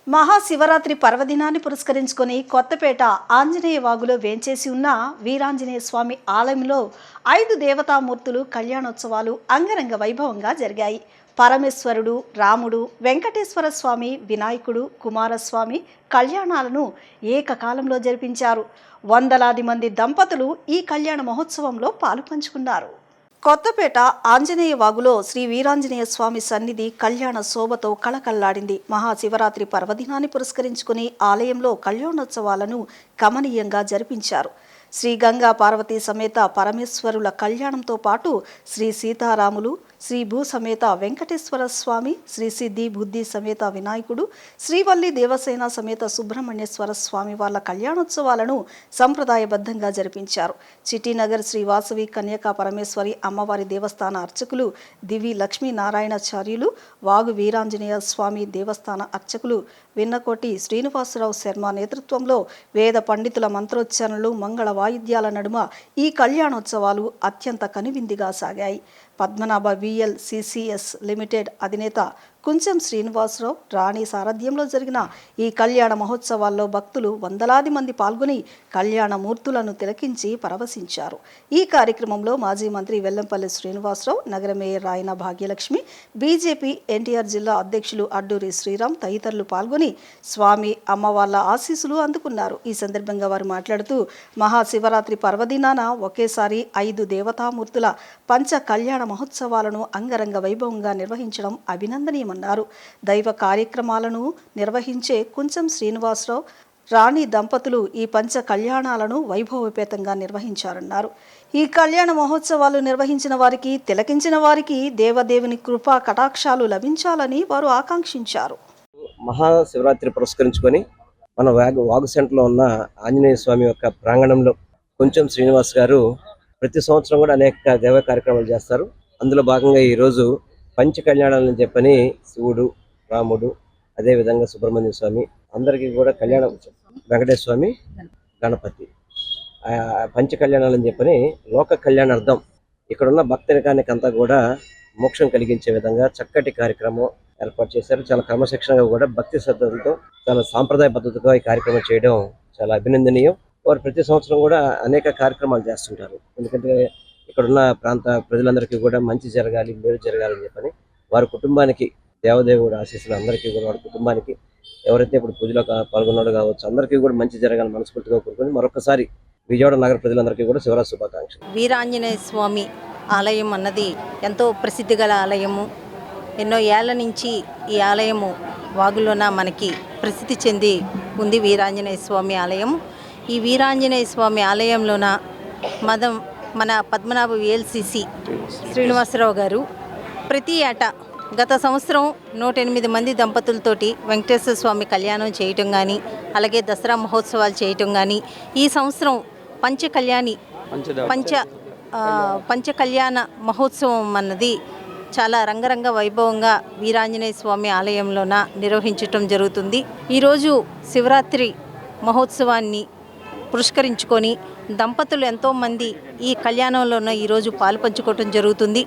మహాశివరాత్రి పర్వదినాన్ని పురస్కరించుకొని కొత్తపేట ఆంజనేయ వాగులో వేంచేసి ఉన్న వీరాంజనేయ స్వామి ఆలయంలో 5 దేవతామూర్తులు కళ్యాణోత్సవాలు అంగరంగ వైభవంగా జరిగాయి. పరమేశ్వరుడు, రాముడు, వెంకటేశ్వర స్వామి, వినాయకుడు, కుమారస్వామి కళ్యాణాలను ఏకకాలంలో జరిపించారు. వందలాది మంది దంపతులు ఈ కళ్యాణ మహోత్సవంలో పాలుపంచుకున్నారు. కొత్తపేట ఆంజనేయ వాగులో శ్రీ వీరాంజనేయ స్వామి సన్నిధి కళ్యాణ శోభతో కళకళ్లాడింది. మహాశివరాత్రి పర్వదినాన్ని పురస్కరించుకుని ఆలయంలో కళ్యాణోత్సవాలను కమనీయంగా జరిపించారు. శ్రీ గంగా పార్వతీ సమేత పరమేశ్వరుల కళ్యాణంతో పాటు శ్రీ సీతారాములు, శ్రీ భూ సమేత వెంకటేశ్వర స్వామి, శ్రీ సిద్ధి బుద్ధి సమేత వినాయకుడు, శ్రీవల్లి దేవసేన సమేత సుబ్రహ్మణ్యేశ్వర స్వామి వాళ్ళ కళ్యాణోత్సవాలను సంప్రదాయబద్ధంగా జరిపించారు. చిట్టినగర్ శ్రీ వాసవి కన్యకా పరమేశ్వరి అమ్మవారి దేవస్థాన అర్చకులు దివి లక్ష్మీనారాయణాచార్యులు, వాగు వీరాంజనేయ స్వామి దేవస్థాన అర్చకులు విన్నకోటి శ్రీనివాసరావు శర్మ నేతృత్వంలో వేద పండితుల మంత్రోచ్చారణలు, మంగళ వాయిద్యాల నడుమ ఈ కళ్యాణోత్సవాలు అత్యంత కనువిందుగా సాగాయి. పద్మనాభ VLCCS లిమిటెడ్ అధినేత కుంచెం శ్రీనివాసరావు రాణి సారథ్యంలో జరిగిన ఈ కళ్యాణ మహోత్సవాల్లో భక్తులు వందలాది మంది పాల్గొని కళ్యాణ మూర్తులను తిలకించి పరవశించారు. ఈ కార్యక్రమంలో మాజీ మంత్రి వెల్లంపల్లి శ్రీనివాసరావు, నగర మేయర్ రాయన భాగ్యలక్ష్మి, బీజేపీ ఎన్టీఆర్ జిల్లా అధ్యక్షులు అడ్డూరి శ్రీరామ్ తదితరులు పాల్గొని స్వామి అమ్మవార్ల ఆశీస్సులు అందుకున్నారు. ఈ సందర్భంగా వారు మాట్లాడుతూ మహాశివరాత్రి పర్వదినాన ఒకేసారి 5 దేవతామూర్తుల పంచ కళ్యాణ మహోత్సవాలను అంగరంగ వైభవంగా నిర్వహించడం అభినందనీయమన్నారు. దైవ కార్యక్రమాలను నిర్వహించే కుంచెం శ్రీనివాసరావు, రాణి దంపతులు ఈ పంచ కళ్యాణాలను వైభవోపేతంగా నిర్వహించారన్నారు. ఈ కళ్యాణ మహోత్సవాలు నిర్వహించిన వారికి, తిలకించిన వారికి దేవదేవుని కృపా కటాక్షాలు లభించాలని వారు ఆకాంక్షించారు. మహాశివరాత్రి పురస్కరించుకొని మన వాగు సెంటర్లో ఉన్న ఆంజనేయ స్వామి యొక్క ప్రాంగణంలో కొంచెం శ్రీనివాస్ గారు ప్రతి సంవత్సరం కూడా అనేక దేవ కార్యక్రమాలు చేస్తారు. అందులో భాగంగా ఈరోజు పంచ కళ్యాణాలని చెప్పని శివుడు, రాముడు, అదేవిధంగా సుబ్రహ్మణ్య స్వామి అందరికీ కూడా కళ్యాణం, వెంకటేశ్వర స్వామి, గణపతి పంచ కళ్యాణాలని చెప్పని లోక కళ్యాణార్థం ఇక్కడున్న భక్తునికానికి అంతా కూడా మోక్షం కలిగించే విధంగా చక్కటి కార్యక్రమం ఏర్పాటు చేశారు. చాలా క్రమశిక్షణగా కూడా భక్తి శ్రద్ధలతో చాలా సాంప్రదాయ పద్ధతిగా ఈ కార్యక్రమం చేయడం చాలా అభినందనీయం. వారు ప్రతి సంవత్సరం కూడా అనేక కార్యక్రమాలు చేస్తుంటారు. ఎందుకంటే ఇక్కడున్న ప్రాంత ప్రజలందరికీ కూడా మంచి జరగాలి, మేలు జరగాలని చెప్పని వారి కుటుంబానికి దేవదేవుడు ఆశీస్సులు అందరికీ కూడా, వారి కుటుంబానికి ఎవరైతే ఇప్పుడు పూజలో పాల్గొన్నాడో కావచ్చు అందరికీ కూడా మంచి జరగాలని మనస్ఫూర్తిగా కోరుకొని మరొకసారి విజయవాడ నగర ప్రజలందరికీ కూడా శివరాత్రి శుభాకాంక్షలు. వీరాంజనేయ స్వామి ఆలయం అన్నది ఎంతో ప్రసిద్ధి గల ఆలయము. ఎన్నో ఏళ్ల నుంచి ఈ ఆలయము వాగులోన మనకి ప్రసిద్ధి చెంది ఉంది వీరాంజనేయ స్వామి ఆలయం. ఈ వీరాంజనేయ స్వామి ఆలయంలోన మన పద్మనాభ VLCC శ్రీనివాసరావు గారు ప్రతి ఏటా గత సంవత్సరం 108 మంది దంపతులతోటి వెంకటేశ్వర స్వామి కళ్యాణం చేయటం కానీ, అలాగే దసరా మహోత్సవాలు చేయటం కానీ, ఈ సంవత్సరం పంచ కళ్యాణ మహోత్సవం అన్నది చాలా రంగరంగ వైభవంగా వీరాంజనేయ స్వామి ఆలయంలోన నిర్వహించటం జరుగుతుంది. ఈరోజు శివరాత్రి మహోత్సవాన్ని పురస్కరించుకొని దంపతులు ఎంతోమంది ఈ కళ్యాణంలోన ఈరోజు పాలు పంచుకోవటం జరుగుతుంది.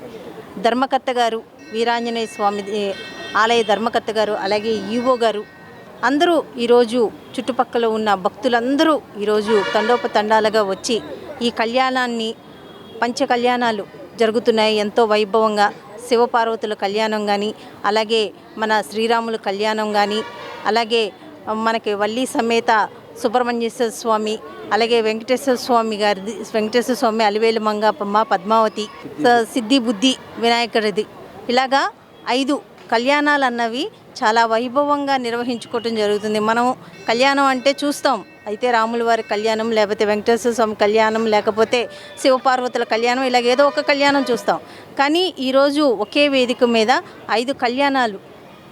ధర్మకర్త గారు, వీరాంజనేయ స్వామి ఆలయ ధర్మకర్త గారు, అలాగే ఈవో గారు అందరూ ఈరోజు చుట్టుపక్కల ఉన్న భక్తులందరూ ఈరోజు తండోపతండాలుగా వచ్చి ఈ కళ్యాణాన్ని పంచ కళ్యాణాలు జరుగుతున్నాయి ఎంతో వైభవంగా. శివపార్వతుల కళ్యాణం కానీ, అలాగే మన శ్రీరాముల కళ్యాణం కానీ, అలాగే మనకి వల్లి సమేత సుబ్రహ్మణ్యేశ్వర స్వామి, అలాగే వెంకటేశ్వర స్వామి అలివేలు మంగమ్మ, పద్మావతి, సిద్ధి బుద్ధి వినాయకుడిది, ఇలాగా 5 కళ్యాణాలు అన్నవి చాలా వైభవంగా నిర్వహించుకోవటం జరుగుతుంది. మనం కళ్యాణం అంటే చూస్తాం, అయితే రాముల వారి కళ్యాణం, లేకపోతే వెంకటేశ్వర స్వామి కళ్యాణం, లేకపోతే శివపార్వతుల కళ్యాణం, ఇలాగ ఏదో ఒక కళ్యాణం చూస్తాం. కానీ ఈరోజు ఒకే వేదిక మీద 5 కళ్యాణాలు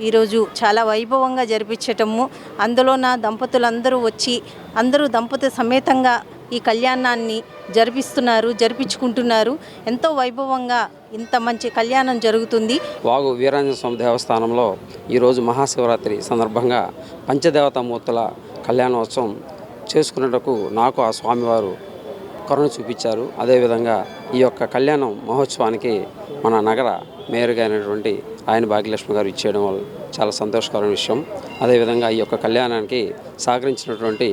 ఈరోజు చాలా వైభవంగా జరిపించటము, అందులో నా దంపతులందరూ వచ్చి అందరూ దంపతి సమేతంగా ఈ కళ్యాణాన్ని జరిపించుకుంటున్నారు. ఎంతో వైభవంగా ఇంత మంచి కళ్యాణం జరుగుతుంది. వాగు వీరాంజనేయ స్వామి దేవస్థానంలో ఈరోజు మహాశివరాత్రి సందర్భంగా పంచదేవతామూర్తుల కళ్యాణోత్సవం చేసుకునేటకు నాకు ఆ స్వామివారు కరుణ చూపించారు. అదేవిధంగా ఈ యొక్క కళ్యాణం మహోత్సవానికి మన నగర మేయర్గా అయినటువంటి ఆయన భాగ్యలక్ష్మి గారు ఇచ్చేయడం వల్ల చాలా సంతోషకరమైన విషయం. అదేవిధంగా ఈ యొక్క కళ్యాణానికి సహకరించినటువంటి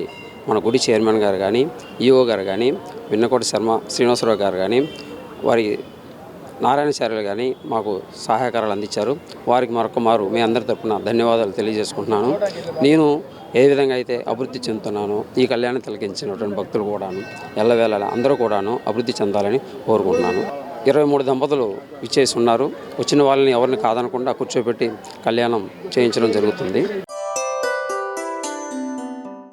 మన గుడి చైర్మన్ గారు కానీ, ఈఓ గారు కానీ, విన్నకోటి శర్మ శ్రీనివాసరావు గారు కానీ, వారి నారాయణచార్యులు కానీ మాకు సహాయకారాలు అందించారు. వారికి మరొక మారు మీ అందరి తరపున ధన్యవాదాలు తెలియజేసుకుంటున్నాను. నేను ఏ విధంగా అయితే అభివృద్ధి చెందుతున్నానో ఈ కళ్యాణం తిలకించినటువంటి భక్తులు కూడాను ఎల్లవేళలా అందరూ కూడాను అభివృద్ధి చెందాలని కోరుకుంటున్నాను. 23 దంపతులు విచ్చేసి ఉన్నారు. వచ్చిన వాళ్ళని ఎవరిని కాదనకుండా కూర్చోబెట్టి కళ్యాణం చేయించడం జరుగుతుంది.